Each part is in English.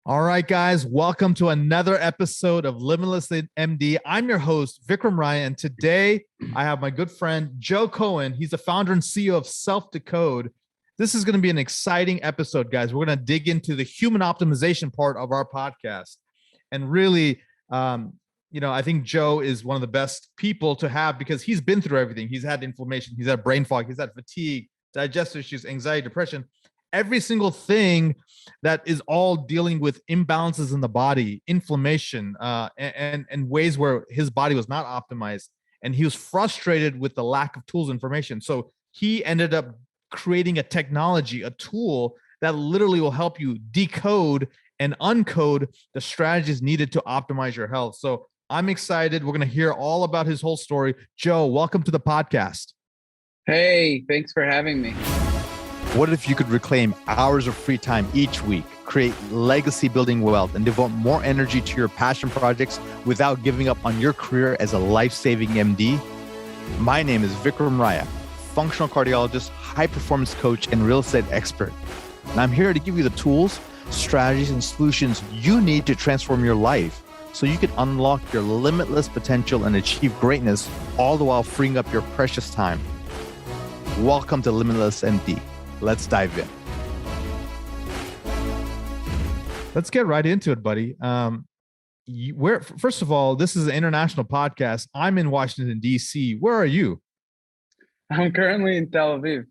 All right, guys, welcome to another episode of Limitless MD. I'm your host, Vikram Ryan, and today I have my good friend, Joe Cohen. He's the founder and CEO of self-decode. This is going to be an exciting episode, guys. We're going to dig into the human optimization part of our podcast. And really, I think Joe is one of the best people to have because he's been through everything. He's had inflammation, he's had brain fog, he's had fatigue, digestive issues, anxiety, depression, every single thing that is all dealing with imbalances in the body, inflammation, and ways where his body was not optimized. And he was frustrated with the lack of tools and information. So he ended up creating a technology, a tool that literally will help you decode and uncode the strategies needed to optimize your health. So I'm excited. We're going to hear all about his whole story. Joe, welcome to the podcast. Hey, thanks for having me. What if you could reclaim hours of free time each week, create legacy building wealth, and devote more energy to your passion projects without giving up on your career as a life-saving MD? My name is Vikram Raya, functional cardiologist, high performance coach, and real estate expert. And I'm here to give you the tools, strategies, and solutions you need to transform your life so you can unlock your limitless potential and achieve greatness, all the while freeing up your precious time. Welcome to Limitless MD. Let's dive in. Let's get right into it, buddy. First of all, this is an international podcast. I'm in Washington, D.C. Where are you? I'm currently in Tel Aviv.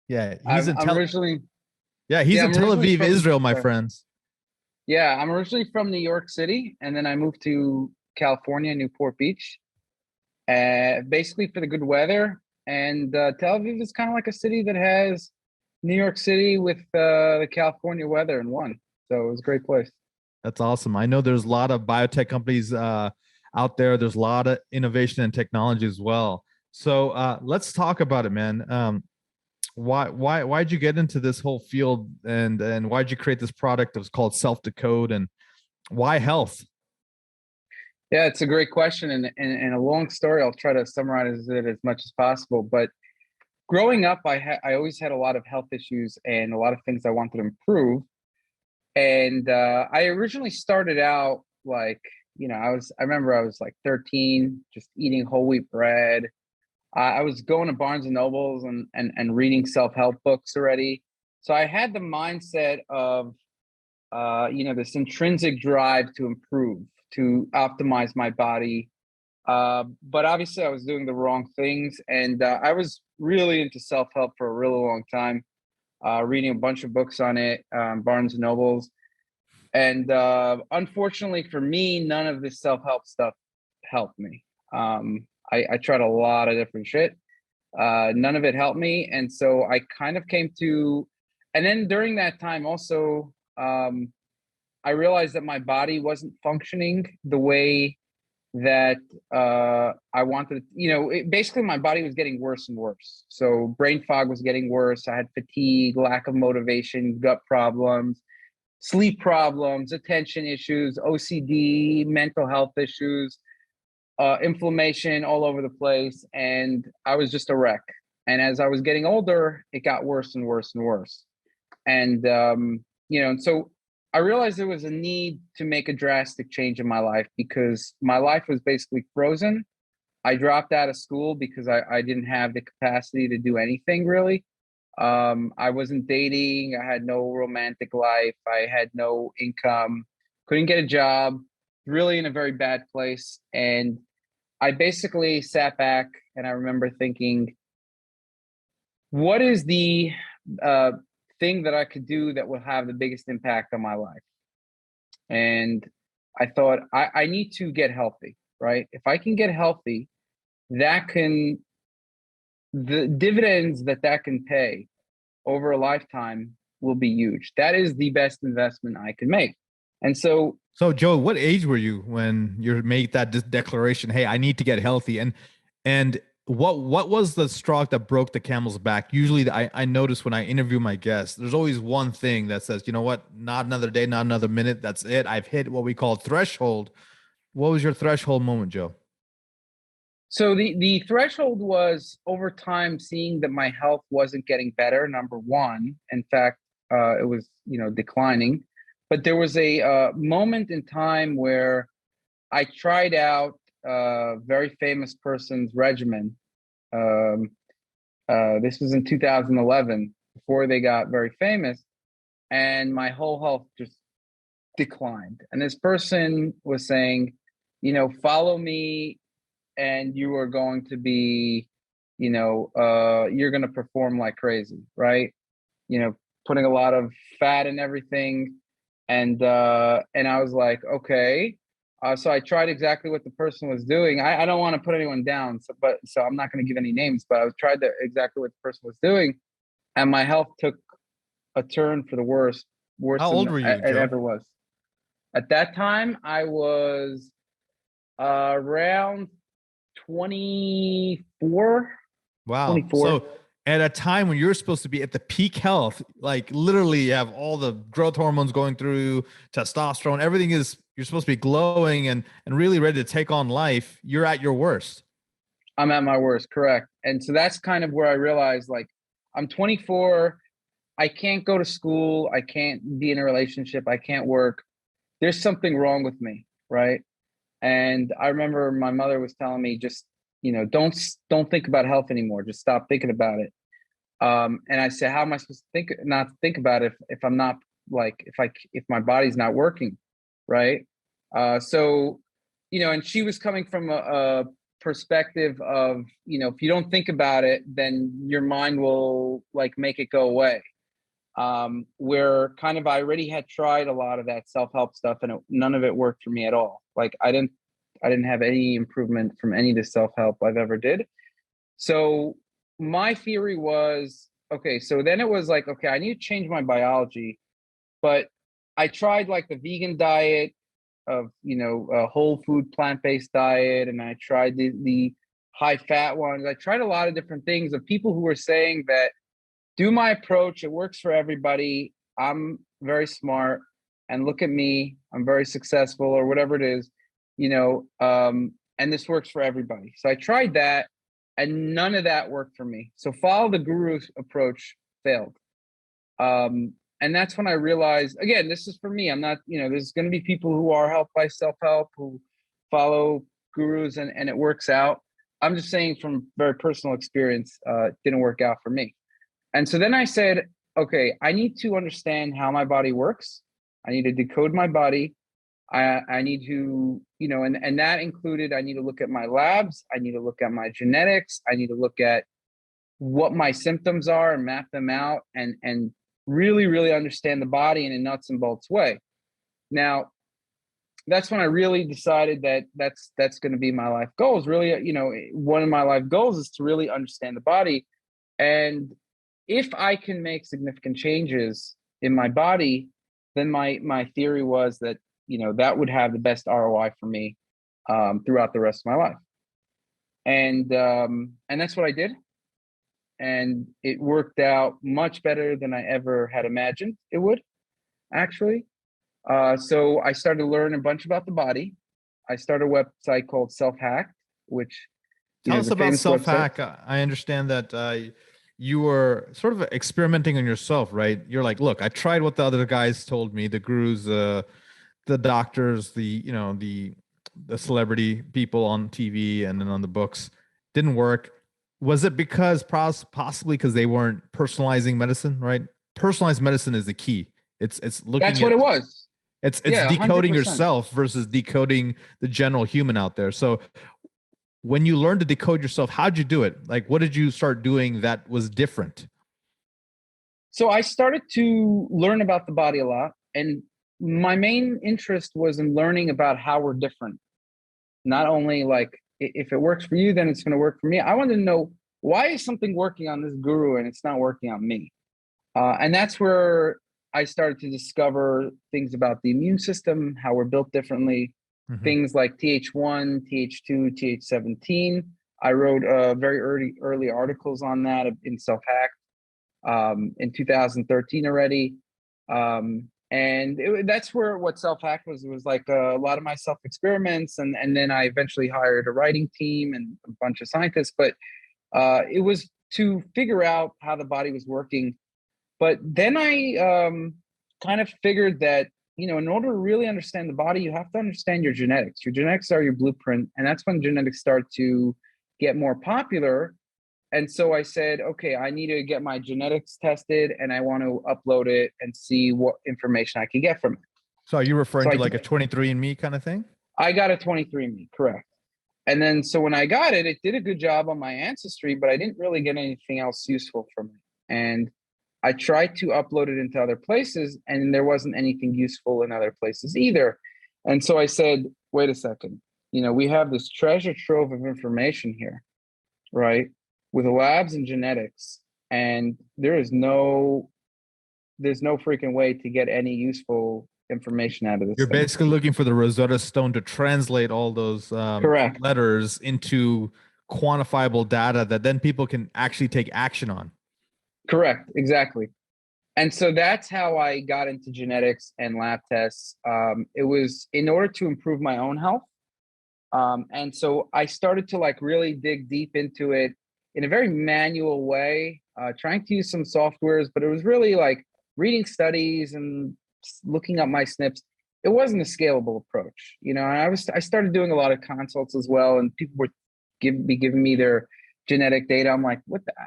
Yeah, he's in Tel Aviv, Israel, my friends. Yeah, I'm originally from New York City, and then I moved to California, Newport Beach, basically for the good weather. And Tel Aviv is kind of like a city that has New York City with the California weather in one. So it was a great place. That's awesome. I know there's a lot of biotech companies out there. There's a lot of innovation and technology as well. So let's talk about it, man. Why'd you get into this whole field, and why'd you create this product that was called self-decode, and why health? Yeah, it's a great question, and a long story. I'll try to summarize it as much as possible. But growing up, I always had a lot of health issues and a lot of things I wanted to improve. And I originally started out like, I remember I was like 13, just eating whole wheat bread. I was going to Barnes and Nobles and reading self-help books already. So I had the mindset of, this intrinsic drive to improve, to optimize my body. But obviously I was doing the wrong things. And I was really into self-help for a really long time, reading a bunch of books on it, Barnes and Nobles. And unfortunately for me, none of this self-help stuff helped me. I tried a lot of different shit. None of it helped me. And so I kind of came to, and then during that time also, I realized that my body wasn't functioning the way that I wanted. Basically my body was getting worse and worse. So brain fog was getting worse. I had fatigue, lack of motivation, gut problems, sleep problems, attention issues, OCD, mental health issues, inflammation all over the place. And I was just a wreck. And as I was getting older, it got worse and worse and worse. And, so I realized there was a need to make a drastic change in my life because my life was basically frozen. I dropped out of school because I didn't have the capacity to do anything really. I wasn't dating. I had no romantic life. I had no income, couldn't get a job, really in a very bad place. And I basically sat back and I remember thinking, what is the thing that I could do that will have the biggest impact on my life? And I thought, I need to get healthy, right? If I can get healthy, the dividends that can pay over a lifetime will be huge. That is the best investment I can make. And so Joe, what age were you when you made that declaration? Hey, I need to get healthy. And what was the straw that broke the camel's back? Usually I notice when I interview my guests, there's always one thing that says, you know what, not another day, not another minute. That's it. I've hit what we call threshold. What was your threshold moment, Joe? So the threshold was over time seeing that my health wasn't getting better, number one. In fact, it was, declining. but there was a moment in time where I tried out a very famous person's regimen. Um, this was in 2011, before they got very famous, and my whole health just declined. And this person was saying, follow me, and you are going to be, you're going to perform like crazy, right? Putting a lot of fat in everything, and I was like, okay. So I tried exactly what the person was doing. I don't want to put anyone down, so I'm not going to give any names. But I tried exactly what the person was doing, and my health took a turn for the worse, worse How than old were you, it Joe? ever was. At that time, I was around 24, Wow. 24. So at a time when you're supposed to be at the peak health, like literally you have all the growth hormones going through, testosterone, everything is, you're supposed to be glowing and really ready to take on life. You're at your worst. I'm at my worst, correct. And so that's kind of where I realized, like, I'm 24. I can't go to school. I can't be in a relationship. I can't work. There's something wrong with me, right? And I remember my mother was telling me, just, don't think about health anymore. Just stop thinking about it. And I said, how am I supposed to not think about it if I'm not, like, if my body's not working, right? So, and she was coming from a perspective of, if you don't think about it, then your mind will, like, make it go away. Where kind of I already had tried a lot of that self-help stuff, and none of it worked for me at all. Like, I didn't have any improvement from any of the self-help I've ever did. So my theory was, okay, so then it was like, okay, I need to change my biology. But I tried, like, the vegan diet of, a whole food plant-based diet, and I tried the high fat ones. I tried a lot of different things of people who were saying that, do my approach, it works for everybody. I'm very smart, and look at me, I'm very successful, or whatever it is, and this works for everybody. So I tried that, and none of that worked for me. So follow the guru's approach failed. And that's when I realized, again, this is for me. I'm not, there's going to be people who are helped by self-help, who follow gurus, and it works out. I'm just saying from very personal experience, it didn't work out for me. And so then I said, okay, I need to understand how my body works. I need to decode my body. I need to, and that included, I need to look at my labs. I need to look at my genetics. I need to look at what my symptoms are and map them out, and really, really understand the body in a nuts and bolts way. Now, that's when I really decided that that's going to be my life goals. Really, one of my life goals is to really understand the body. And if I can make significant changes in my body, then my theory was that, that would have the best ROI for me throughout the rest of my life. And that's what I did. And it worked out much better than I ever had imagined it would, actually. So I started to learn a bunch about the body. I started a website called Self-Hacked, which, Tell us is a about famous website. self-hack. I understand that you were sort of experimenting on yourself, right? You're like, look, I tried what the other guys told me, the gurus, the doctors, the celebrity people on TV and then on the books. Didn't work. Was it because possibly because they weren't personalizing medicine, right? Personalized medicine is the key. It's looking That's what at it was. it's Yeah, decoding 100%. yourself versus decoding the general human out there. So when you learned to decode yourself, how'd you do it? Like, what did you start doing that was different? So I started to learn about the body a lot. And my main interest was in learning about how we're different. Not only, like, if it works for you, then it's going to work for me. I wanted to know, why is something working on this guru and it's not working on me? And that's where I started to discover things about the immune system, how we're built differently, Mhm. things like Th1, Th2, Th17. I wrote very early articles on that in Self-Hack in 2013 already. And that's where what Self-Hack was like a lot of my self experiments. And then I eventually hired a writing team and a bunch of scientists. But it was to figure out how the body was working. But then I kind of figured that in order to really understand the body, you have to understand your genetics. Your genetics are your blueprint. And that's when genetics start to get more popular. And so I said, okay, I need to get my genetics tested and I want to upload it and see what information I can get from it. So are you referring So to like a 23andMe kind of thing? I got a 23andMe, correct. And then, so when I got it, it did a good job on my ancestry, but I didn't really get anything else useful from it. And I tried to upload it into other places and there wasn't anything useful in other places either. And so I said, wait a second, we have this treasure trove of information here, right? With labs and genetics, and there's no freaking way to get any useful information out of this You're thing. basically looking for the Rosetta Stone to translate all those Correct. letters into quantifiable data that then people can actually take action on. Correct, exactly. And so that's how I got into genetics and lab tests. It was in order to improve my own health. And so I started to like really dig deep into it in a very manual way, trying to use some softwares, but it was really like reading studies and looking up my SNPs. It wasn't a scalable approach, and I started doing a lot of consults as well, and people would be giving me their genetic data. I'm like,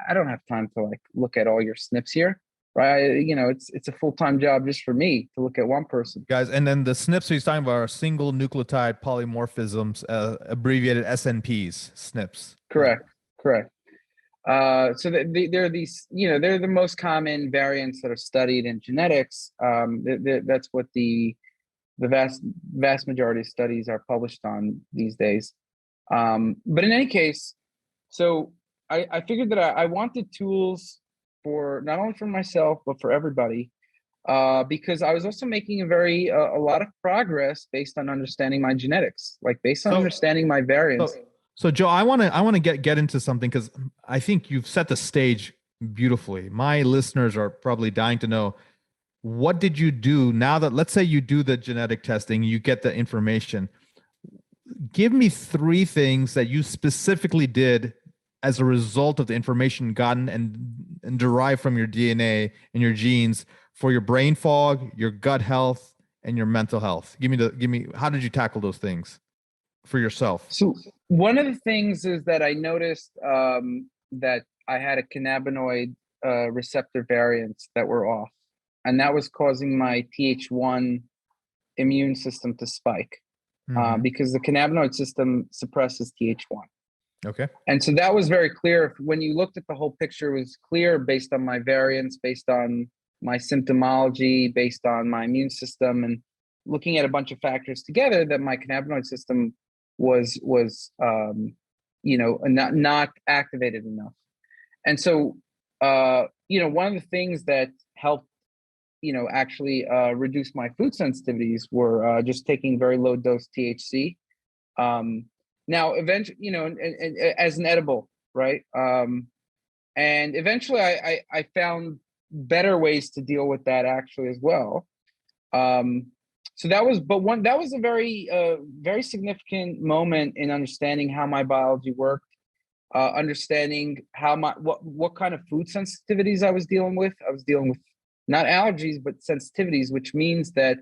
I don't have time to like look at all your SNPs here. Right. It's a full-time job just for me to look at one person. Guys, and then the SNPs he's talking about are single nucleotide polymorphisms, abbreviated SNPs, SNPs. Correct. So they're these, they're the most common variants that are studied in genetics. That's what the vast majority of studies are published on these days. But in any case, so I figured that I wanted tools for not only for myself, but for everybody, because I was also making a lot of progress based on understanding my genetics, like based on understanding my variants. So Joe, I want to get into something because I think you've set the stage beautifully. My listeners are probably dying to know, what did you do now that, let's say you do the genetic testing, you get the information. Give me 3 things that you specifically did as a result of the information gotten and derived from your DNA and your genes for your brain fog, your gut health, and your mental health. Give me, how did you tackle those things for yourself? So one of the things is that I noticed that I had a cannabinoid receptor variants that were off, and that was causing my Th1 immune system to spike, because the cannabinoid system suppresses Th1. Okay. And so that was very clear. When you looked at the whole picture, it was clear based on my variants, based on my symptomology, based on my immune system, and looking at a bunch of factors together, that my cannabinoid system was not activated enough. And so one of the things that helped actually reduce my food sensitivities were just taking very low dose THC. Now eventually, as an edible, right? And eventually I found better ways to deal with that actually as well. So that was a very, very significant moment in understanding how my biology worked, understanding what kind of food sensitivities I was dealing with. I was dealing with not allergies, but sensitivities, which means that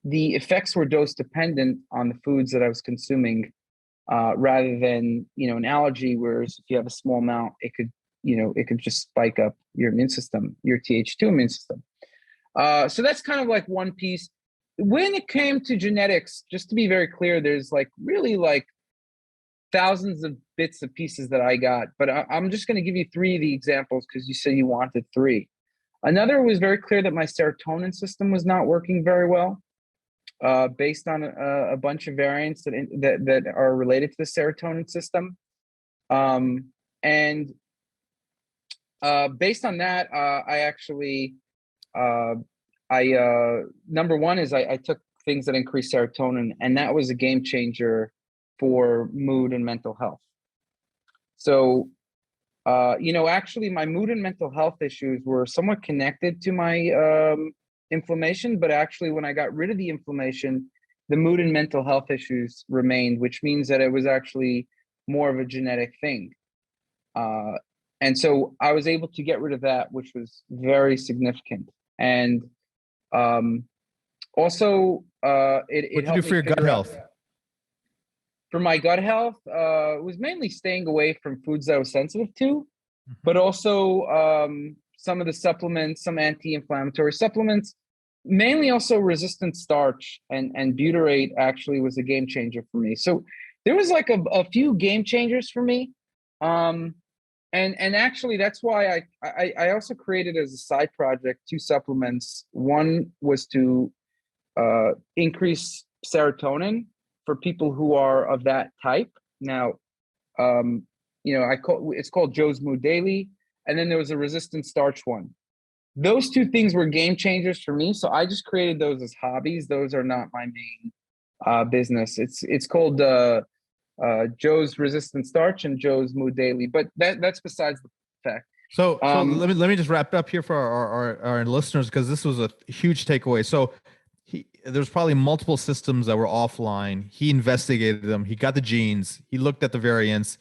the effects were dose dependent on the foods that I was consuming, rather than, an allergy, whereas if you have a small amount, it could just spike up your immune system, your Th2 immune system. So that's kind of like one piece. When it came to genetics, just to be very clear, there's like really like thousands of bits and pieces that I got, but I'm just going to give you 3 of the examples because you said you wanted 3. Another was very clear that my serotonin system was not working very well, based on a bunch of variants that are related to the serotonin system. And based on that, I actually, number one is I took things that increase serotonin, and that was a game changer for mood and mental health. So, actually my mood and mental health issues were somewhat connected to my inflammation, but actually when I got rid of the inflammation, the mood and mental health issues remained, which means that it was actually more of a genetic thing. And so I was able to get rid of that, which was very significant. And Also, What'd it you do helped for me your gut figure out health? for my gut health, it was mainly staying away from foods that I was sensitive to, Mhm. but also some of the supplements, some anti-inflammatory supplements, mainly also resistant starch and butyrate actually was a game changer for me. So there was like a few game changers for me. Um, and actually that's why I also created as a side project two supplements. One was to increase serotonin for people who are of that type. Now, um, it's called Joe's Mood Daily, and then there was a resistant starch one. Those two things were game changers for me, so I just created those as hobbies. Those are not my main business. It's called Joe's Resistant Starch and Joe's Mood Daily, but that's besides the fact. So let me just wrap it up here for our listeners, because this was a huge takeaway. So there's probably multiple systems that were offline. He investigated them. He got the genes. He looked at the variants,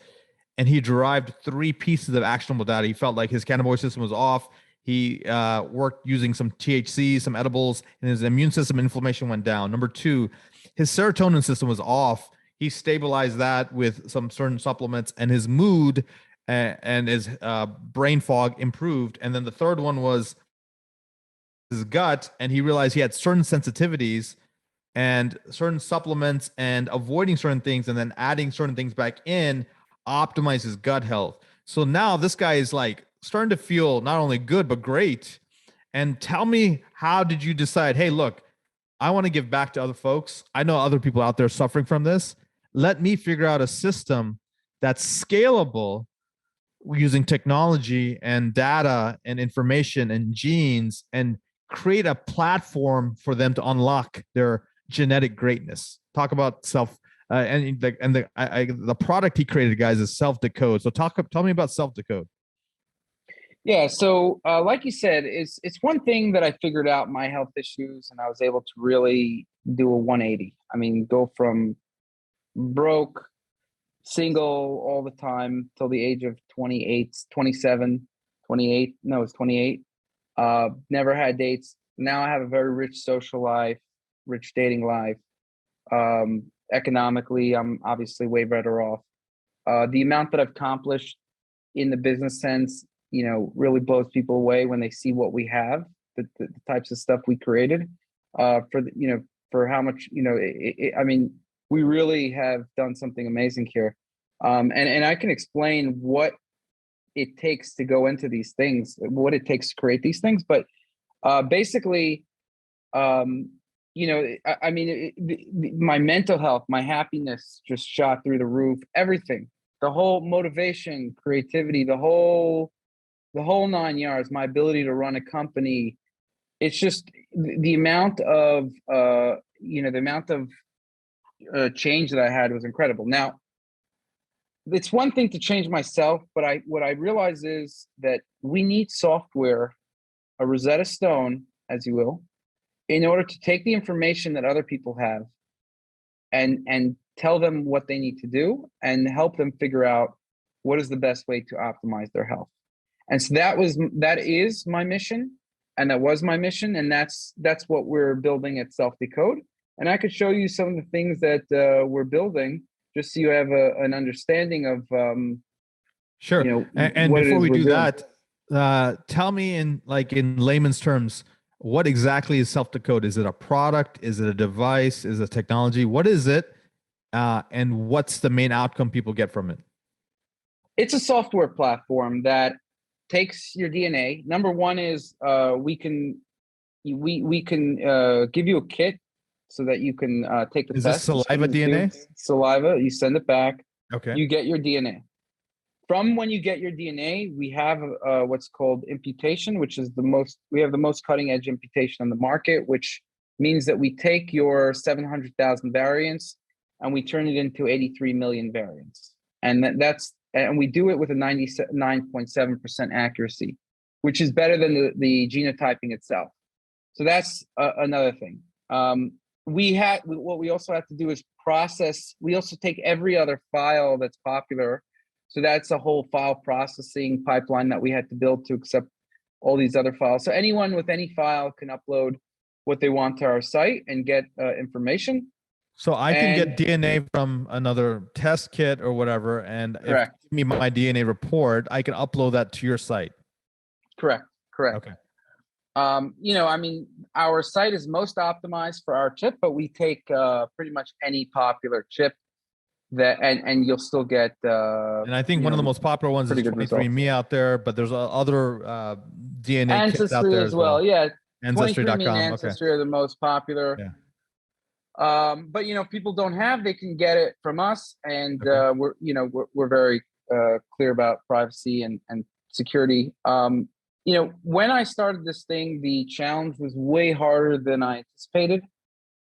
and he derived three pieces of actionable data. He felt like his cannabinoid system was off. He worked using some THC, some edibles, and his immune system inflammation went down. Number two, his serotonin system was off. He stabilized that with some certain supplements, and his mood and his brain fog improved. And then the third one was his gut, and he realized he had certain sensitivities and certain supplements and avoiding certain things and then adding certain things back in optimize his gut health. So now this guy is like starting to feel not only good but great. And tell me, how did you decide, hey, look, I want to give back to other folks. I know other people out there suffering from this. Let me figure out a system that's scalable using technology and data and information and genes, and create a platform for them to unlock their genetic greatness. Talk about the product he created, guys, is self-decode. So tell me about self-decode. Yeah, so like you said, it's one thing that I figured out my health issues, and I was able to really do a 180. I mean, go from broke, single all the time till the age of 28, 27, 28. No, it's 28. Never had dates. Now I have a very rich social life, rich dating life. Economically, I'm obviously way better off. The amount that I've accomplished in the business sense, really blows people away when they see what we have, the types of stuff we created, for how much, I mean, we really have done something amazing here. And I can explain what it takes to go into these things, what it takes to create these things. But basically, I mean, my mental health, my happiness just shot through the roof. Everything, the whole motivation, creativity, the whole nine yards. My ability to run a company. It's just the amount of change that I had was incredible. Now, it's one thing to change myself, but what I realize is that we need software, a Rosetta Stone, as you will, in order to take the information that other people have and tell them what they need to do and help them figure out what is the best way to optimize their health. And so that is my mission, and that was my mission, and that's what we're building at SelfDecode. And I could show you some of the things that we're building, just so you have an understanding of Sure. And what it before is we we're do doing. that, tell me in layman's terms, what exactly is self-decode? Is it a product? Is it a device? Is it a technology? What is it? And what's the main outcome people get from it? It's a software platform that takes your DNA. Number one is we can give you a kit so that you can take the Is this test. You spit saliva in the tube, DNA? saliva, you send it back, Okay. you get your DNA. From when you get your DNA, we have what's called imputation, which is we have the most cutting edge imputation on the market, which means that we take your 700,000 variants and we turn it into 83 million variants. And we do it with a 99.7% accuracy, which is better than the genotyping itself. So that's another thing. What we also have to do is process. We also take every other file that's popular. So that's a whole file processing pipeline that we had to build to accept all these other files. So anyone with any file can upload what they want to our site and get information. So I can get DNA from another test kit or whatever, and if you give me my DNA report, I can upload that to your site. Correct. Okay. I mean, our site is most optimized for our chip, but we take pretty much any popular chip that, and you'll still get. And I think one of the most popular ones is 23andMe out there, but there's other DNA kits out there as well. Yeah, Ancestry.com. 23andMe and Ancestry are the most popular. Yeah. But people don't have, they can get it from us, and we're very clear about privacy and security. When I started this thing, the challenge was way harder than I anticipated.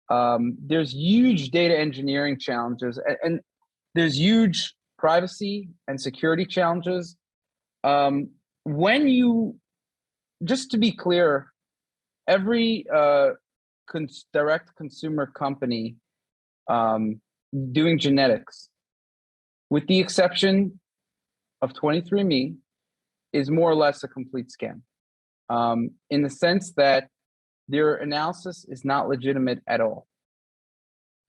There's huge data engineering challenges, and there's huge privacy and security challenges. Just to be clear, every direct consumer company doing genetics, with the exception of 23andMe, is more or less a complete scam, in the sense that their analysis is not legitimate at all.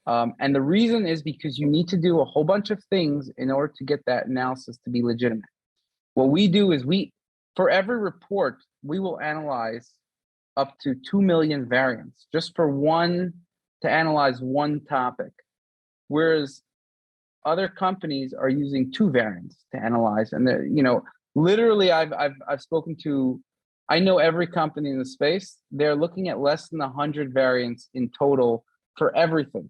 And the reason is because you need to do a whole bunch of things in order to get that analysis to be legitimate. What we do is for every report, we will analyze up to 2 million variants just to analyze one topic. Whereas other companies are using 2 variants to analyze. And literally I've spoken to, I know every company in the space, they're looking at less than 100 variants in total for everything.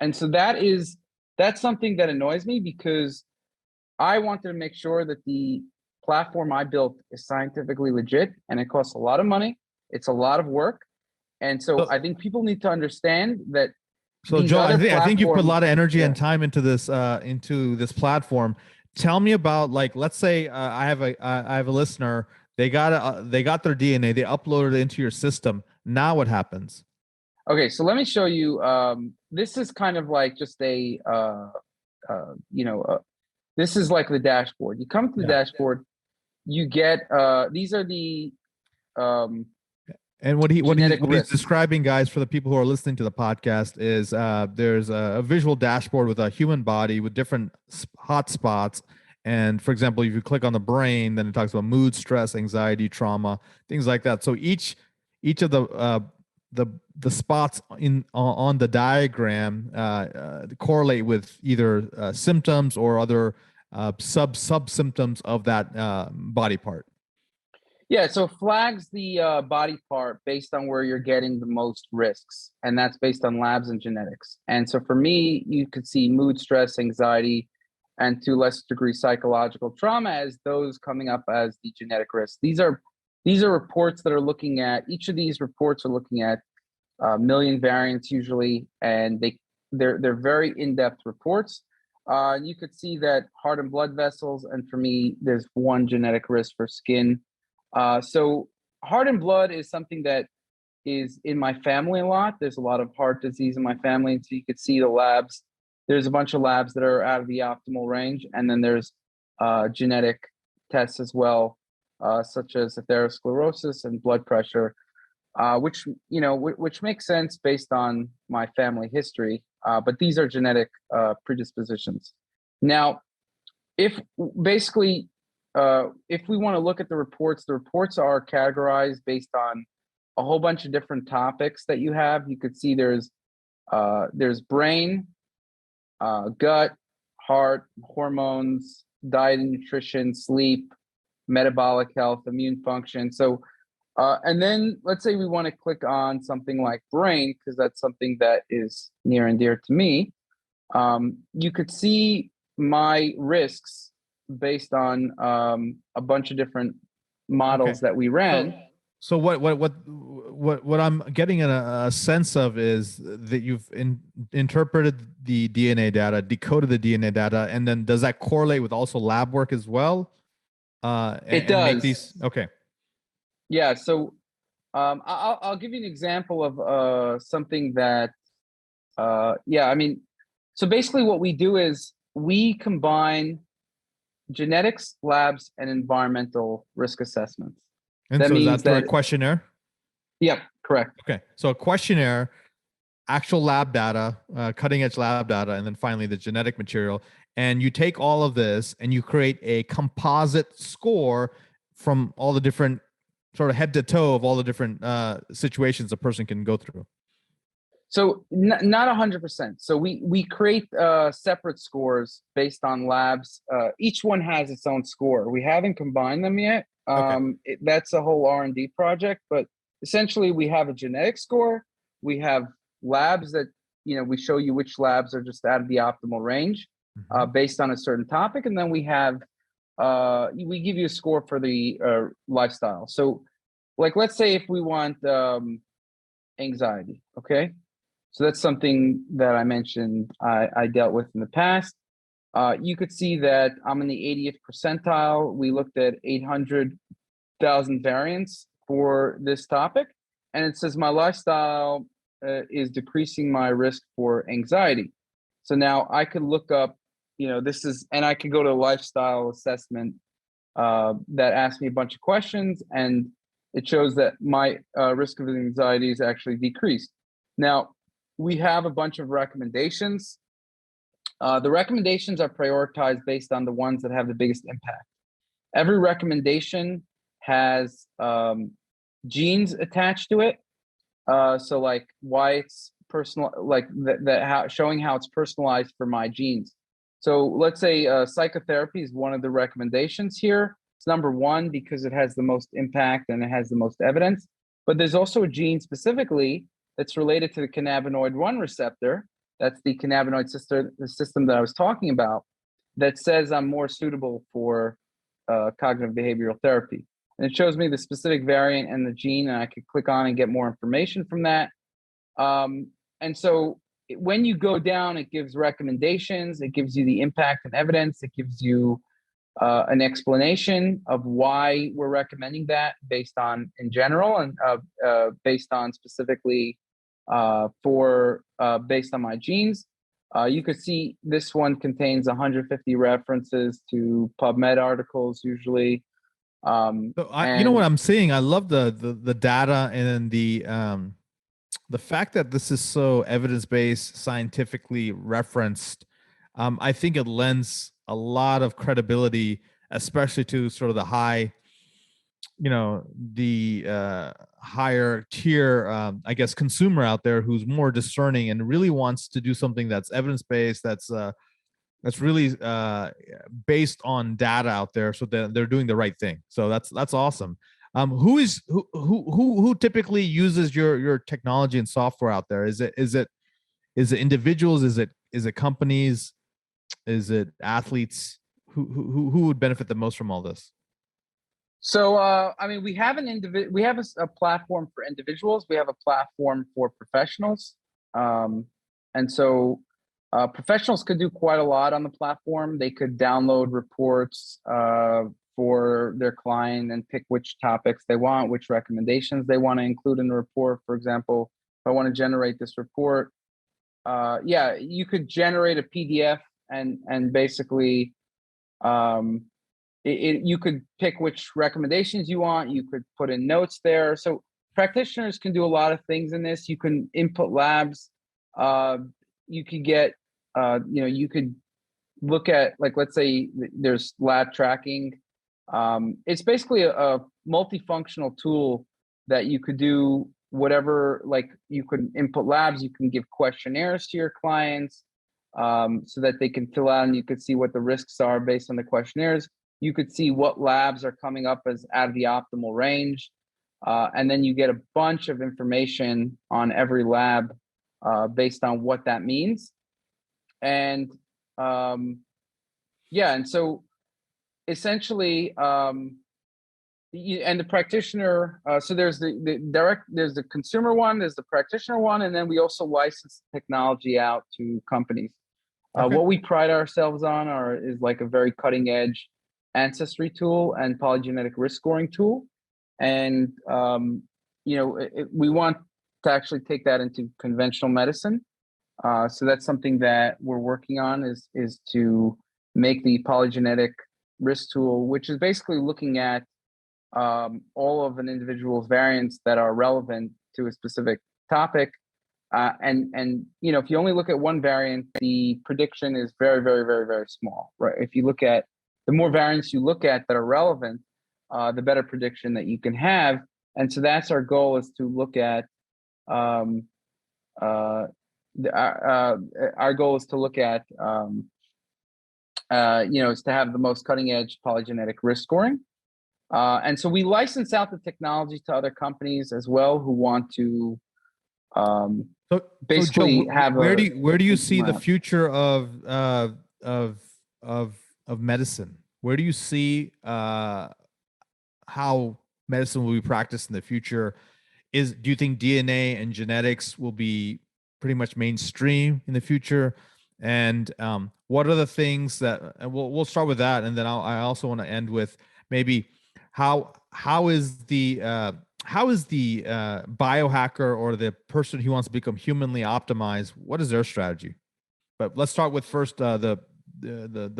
And so that's something that annoys me, because I wanted to make sure that the platform I built is scientifically legit, and it costs a lot of money. It's a lot of work. And so I think people need to understand that. So Joe, I think you put a lot of energy and time into this platform. Tell me about, like, let's say I have a listener. They got their DNA. They uploaded it into your system. Now what happens? Okay, so let me show you. This is kind of like just this is like the dashboard. You come to the dashboard, you get these are the and what he's describing, guys, for the people who are listening to the podcast, is there's a visual dashboard with a human body with different hot spots. And for example, if you click on the brain, then it talks about mood, stress, anxiety, trauma, things like that. So each of the spots on the diagram correlate with either symptoms or other sub symptoms of that body part. Yeah, so flags the body part based on where you're getting the most risks, and that's based on labs and genetics. And so for me, you could see mood, stress, anxiety, and to a lesser degree psychological trauma as those coming up as the genetic risks. These are reports that are looking at, each of these reports are looking at a million variants usually, and they're very in-depth reports. You could see that heart and blood vessels, and for me, there's one genetic risk for skin. So heart and blood is something that is in my family a lot. There's a lot of heart disease in my family. And so you could see the labs. There's a bunch of labs that are out of the optimal range. And then there's genetic tests as well, such as atherosclerosis and blood pressure, which makes sense based on my family history. But these are genetic predispositions. Now, if we want to look at the reports are categorized based on a whole bunch of different topics that you have. You could see there's brain, gut, heart, hormones, diet and nutrition, sleep, metabolic health, immune function. So, and then let's say we want to click on something like brain, because that's something that is near and dear to me. You could see my risks based on a bunch of different models that we ran. So what I'm getting a sense of is that you've interpreted the DNA data, decoded the DNA data, and then does that correlate with also lab work as well? It does. Okay. Yeah. So I'll give you an example of something that. So basically, what we do is we combine genetics, labs, and environmental risk assessments. And that so means is that through a questionnaire? Yep, correct. Okay. So a questionnaire, actual lab data, cutting edge lab data, and then finally the genetic material. And you take all of this and you create a composite score from all the different sort of head to toe of all the different situations a person can go through. So not 100%. So we create separate scores based on labs. Each one has its own score. We haven't combined them yet. That's a whole R&D project. But essentially, we have a genetic score. We have labs that we show you which labs are just out of the optimal range based on a certain topic, and then we give you a score for the lifestyle. So, like, let's say if we want anxiety, okay. So that's something that I mentioned I dealt with in the past. You could see that I'm in the 80th percentile. We looked at 800,000 variants for this topic. And it says my lifestyle is decreasing my risk for anxiety. So now I could look up, and I could go to a lifestyle assessment that asks me a bunch of questions. And it shows that my risk of anxiety is actually decreased. Now, we have a bunch of recommendations. The recommendations are prioritized based on the ones that have the biggest impact. Every recommendation has genes attached to it. So like why it's personal, like showing how it's personalized for my genes. So let's say psychotherapy is one of the recommendations here. It's number one because it has the most impact and it has the most evidence. But there's also a gene specifically that's related to the cannabinoid 1 receptor. That's the cannabinoid system that I was talking about, that says I'm more suitable for cognitive behavioral therapy. And it shows me the specific variant and the gene, and I could click on and get more information from that. And so when you go down, it gives recommendations, it gives you the impact and evidence, it gives you an explanation of why we're recommending that based on in general and based on specifically based on my genes. You could see this one contains 150 references to PubMed articles usually. So you know what I'm seeing? I love the data and the fact that this is so evidence-based, scientifically referenced. I think it lends a lot of credibility, especially to sort of the high, the higher tier, I guess, consumer out there who's more discerning and really wants to do something that's evidence-based, that's really based on data out there, so that they're doing the right thing. So that's awesome. Who typically uses your technology and software out there? Is it individuals? Is it companies? Is it athletes? Who would benefit the most from all this? So, I mean, we have a platform for individuals. We have a platform for professionals. And so professionals could do quite a lot on the platform. They could download reports for their client and pick which topics they want, which recommendations they want to include in the report. For example, if I want to generate this report, you could generate a PDF and basically you could pick which recommendations you want. You could put in notes there. So practitioners can do a lot of things in this. You can input labs. You could get, you could look at, like, let's say there's lab tracking. It's basically a multifunctional tool that you could do whatever, like you could input labs, you can give questionnaires to your clients so that they can fill out and you could see what the risks are based on the questionnaires. You could see what labs are coming up as out of the optimal range. And then you get a bunch of information on every lab based on what that means. And and so essentially, and the practitioner, so there's there's the consumer one, there's the practitioner one, and then we also license technology out to companies. Okay. What we pride ourselves on is like a very cutting edge ancestry tool and polygenetic risk scoring tool. And, we want to actually take that into conventional medicine. So that's something that we're working on is to make the polygenetic risk tool, which is basically looking at all of an individual's variants that are relevant to a specific topic. And if you only look at one variant, the prediction is very, very, very, very small, right? If you look at the more variants you look at that are relevant, the better prediction that you can have. And so that's our goal, is to look at our goal is to look at is to have the most cutting edge polygenetic risk scoring. And so we license out the technology to other companies as well who want to basically Joe, have where do you see the future of medicine? Where do you see how medicine will be practiced in the future? Do you think DNA and genetics will be pretty much mainstream in the future? And what are the things that, and we'll start with that, and then I also want to end with maybe how is the biohacker or the person who wants to become humanly optimized, what is their strategy? But let's start with first the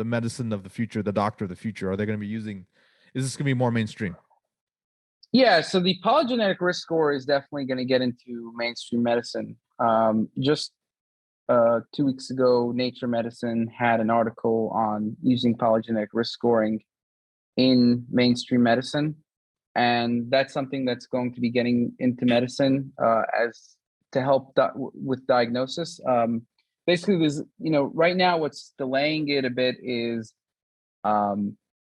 medicine of the future, the doctor of the future. Are they going to be using? Is this going to be more mainstream? Yeah, so the polygenetic risk score is definitely going to get into mainstream medicine. Just 2 weeks ago, Nature Medicine had an article on using polygenetic risk scoring in mainstream medicine. And that's something that's going to be getting into medicine as to help with diagnosis. Basically, there's, right now what's delaying it a bit is,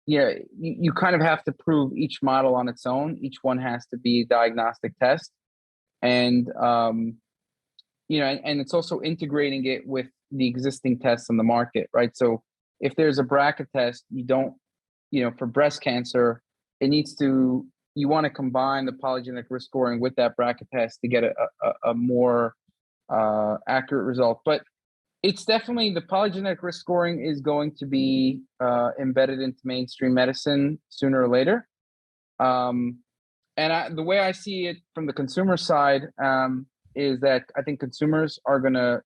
you kind of have to prove each model on its own. Each one has to be a diagnostic test. And, and it's also integrating it with the existing tests on the market, right? So if there's a BRCA test, you don't, for breast cancer, you want to combine the polygenetic risk scoring with that BRCA test to get a more accurate result. But it's definitely, the polygenetic risk scoring is going to be embedded into mainstream medicine sooner or later. And the way I see it from the consumer side is that I think consumers are going to,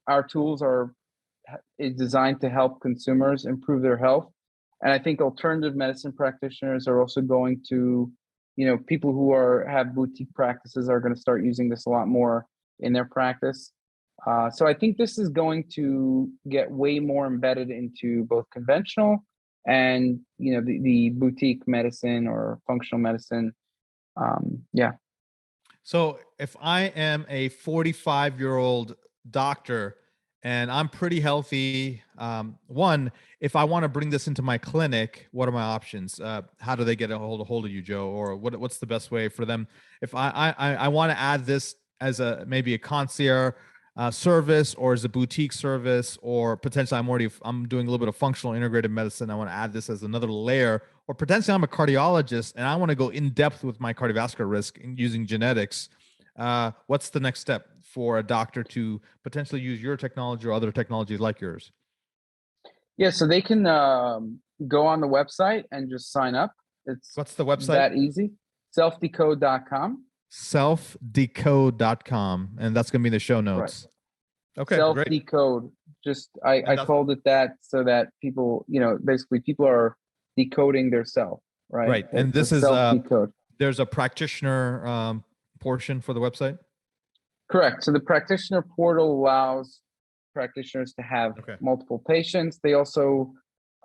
our tools is designed to help consumers improve their health. And I think alternative medicine practitioners are also going to, people who have boutique practices are going to start using this a lot more in their practice. So I think this is going to get way more embedded into both conventional and, the boutique medicine or functional medicine. Yeah. So if I am a 45-year-old doctor and I'm pretty healthy, one, if I want to bring this into my clinic, what are my options? How do they get a hold of you, Joe? Or what's the best way for them? If I want to add this as maybe a concierge service, or as a boutique service, or potentially I'm doing a little bit of functional integrated medicine, I want to add this as another layer, or potentially I'm a cardiologist and I want to go in depth with my cardiovascular risk using genetics. What's the next step for a doctor to potentially use your technology or other technologies like yours? Yeah, so they can go on the website and just sign up. What's the website? That easy. selfdecode.com. selfdecode.com, and that's going to be in the show notes. Right. Okay, self-decode. Just I called it that so that people, basically people are decoding their self, right? Right. And this is self-decode. There's a practitioner portion for the website? Correct. So the practitioner portal allows practitioners to have multiple patients. They also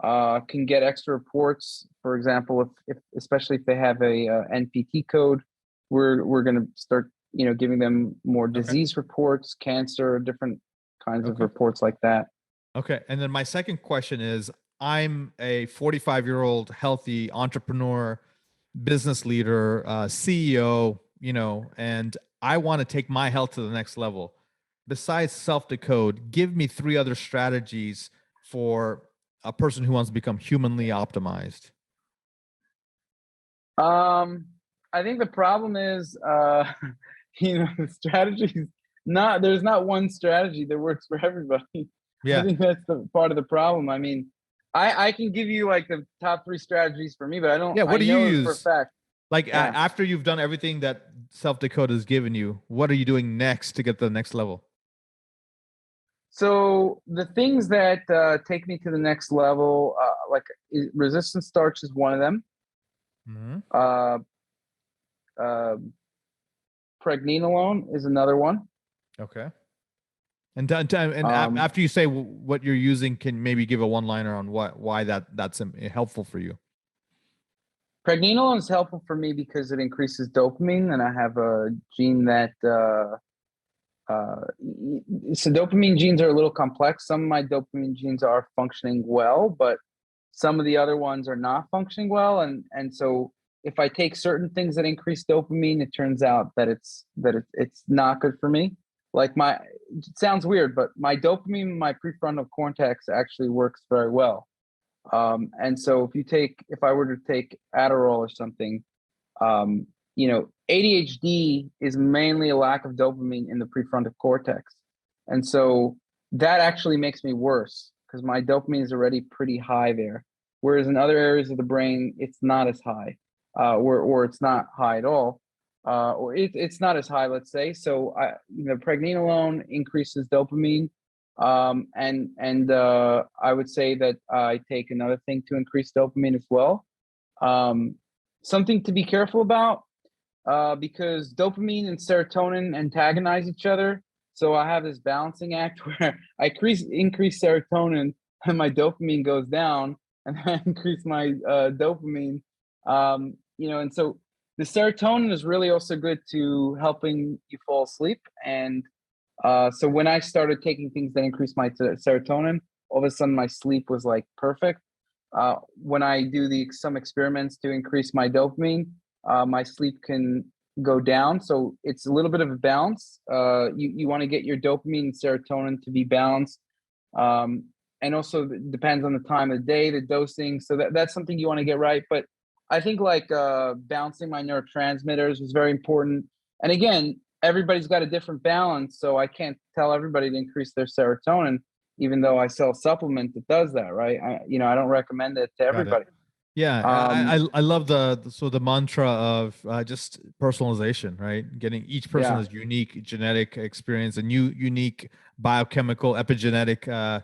can get extra reports. For example, if especially if they have a NPT code, we're going to start, giving them more disease reports, cancer, different kinds of reports like that. Okay. And then my second question is, I'm a 45-year-old healthy entrepreneur, business leader, CEO, and I want to take my health to the next level. Besides SelfDecode, give me 3 other strategies for a person who wants to become humanly optimized. I think the problem is, the strategies, there's not one strategy that works for everybody. Yeah. I think that's the part of the problem. I mean, I can give you like the top 3 strategies for me, but I don't. Yeah, what do you use? For a fact. Like after you've done everything that SelfDecode has given you, what are you doing next to get to the next level? So the things that take me to the next level, like resistant starch is one of them. Mhm. Uh, uh, Pregnenolone is another one. Okay. And Um, after you say what you're using, can maybe give a one-liner on why that's helpful for you. Pregnenolone is helpful for me because it increases dopamine, and I have a gene that so dopamine genes are a little complex. Some of my dopamine genes are functioning well, but some of the other ones are not functioning well, and so if I take certain things that increase dopamine, it turns out that it's not good for me. Like it sounds weird, but my dopamine, my prefrontal cortex actually works very well. And so if I were to take Adderall or something, um, ADHD is mainly a lack of dopamine in the prefrontal cortex. And so that actually makes me worse because my dopamine is already pretty high there. Whereas in other areas of the brain, it's not as high, or it's not high at all, or it's not as high, let's say. So pregnenolone increases dopamine, and I would say that I take another thing to increase dopamine as well. Um, Something to be careful about, because dopamine and serotonin antagonize each other. So I have this balancing act where I increase serotonin and my dopamine goes down, and then I increase my dopamine. And so the serotonin is really also good to helping you fall asleep. And so when I started taking things that increase my serotonin, all of a sudden my sleep was like perfect. When I do some experiments to increase my dopamine, my sleep can go down. So it's a little bit of a balance. You want to get your dopamine and serotonin to be balanced. And also it depends on the time of the day, the dosing. So that's something you want to get right. But I think like balancing my neurotransmitters was very important. And again, everybody's got a different balance. So I can't tell everybody to increase their serotonin, even though I sell a supplement that does that, right? I don't recommend it to Got it. everybody. Yeah, Um, I love the mantra of just personalization, right? Getting each person yeah, has unique genetic experience and unique biochemical epigenetic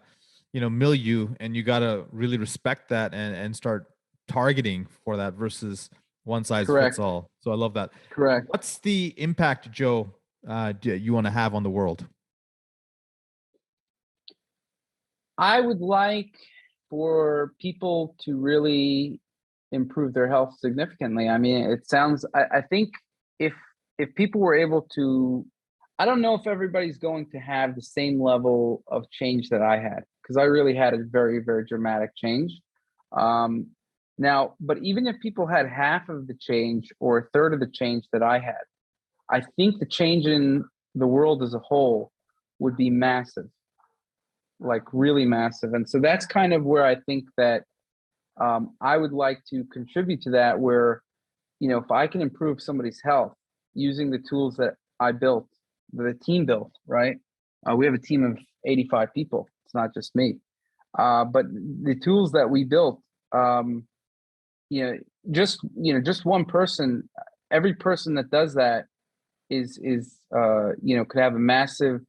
milieu, and you got to really respect that and start targeting for that versus one size fits correct, all. So I love that. correct. What's the impact, Joe, you want to have on the world? I would like for people to really improve their health significantly. I mean, I think if people were able to, I don't know if everybody's going to have the same level of change that I had, because I really had a very, very dramatic change. Um, Now, but even if people had half of the change or a third of the change that I had, I think the change in the world as a whole would be massive, like really massive. And so that's kind of where I think that I would like to contribute to that, where, if I can improve somebody's health using the tools that I built, the team built, right? We have a team of 85 people. It's not just me. But the tools that we built, um, you know, just one person, every person that does that could have a massive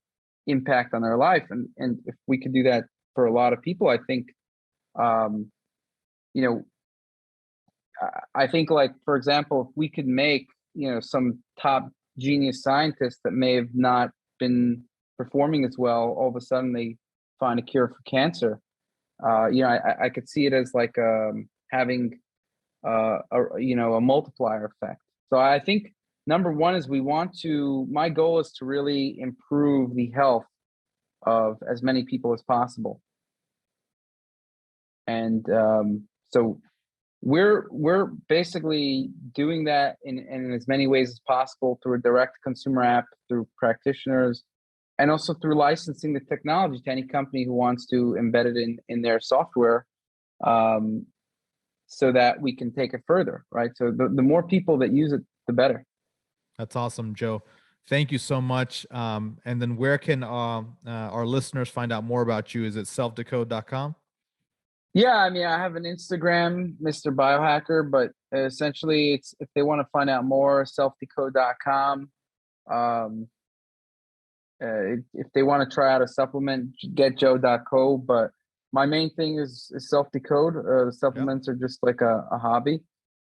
impact on their life. And if we could do that for a lot of people, I think, um, you know, I think, like, for example, if we could make, some top genius scientists that may have not been performing as well, all of a sudden they find a cure for cancer. I could see it as like having a multiplier effect. So I think number one is my goal is to really improve the health of as many people as possible. And so we're basically doing that in as many ways as possible, through a direct consumer app, through practitioners, and also through licensing the technology to any company who wants to embed it in their software, um, so that we can take it further, right? So the more people that use it, the better. That's awesome, Joe. Thank you so much. And then where can our listeners find out more about you? Is it selfdecode.com? Yeah, I mean, I have an Instagram, Mr. Biohacker, but essentially it's, if they want to find out more, selfdecode.com. Um, if they want to try out a supplement, get joe.co. But my main thing is self-decode. The Yep. supplements are just like a hobby.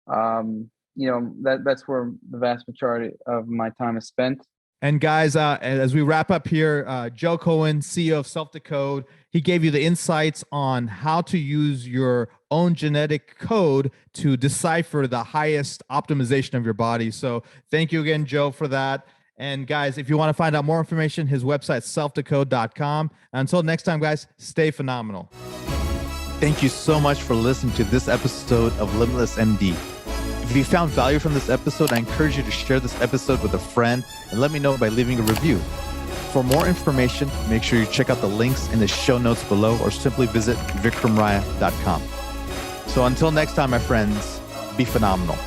That's where the vast majority of my time is spent. And guys, as we wrap up here, Joe Cohen, CEO of SelfDecode, he gave you the insights on how to use your own genetic code to decipher the highest optimization of your body. So thank you again, Joe, for that. And guys, if you want to find out more information, his website, selfdecode.com. Until next time, guys, stay phenomenal. Thank you so much for listening to this episode of Limitless MD. If you found value from this episode, I encourage you to share this episode with a friend and let me know by leaving a review. For more information, make sure you check out the links in the show notes below or simply visit vikramraya.com. So until next time, my friends, be phenomenal.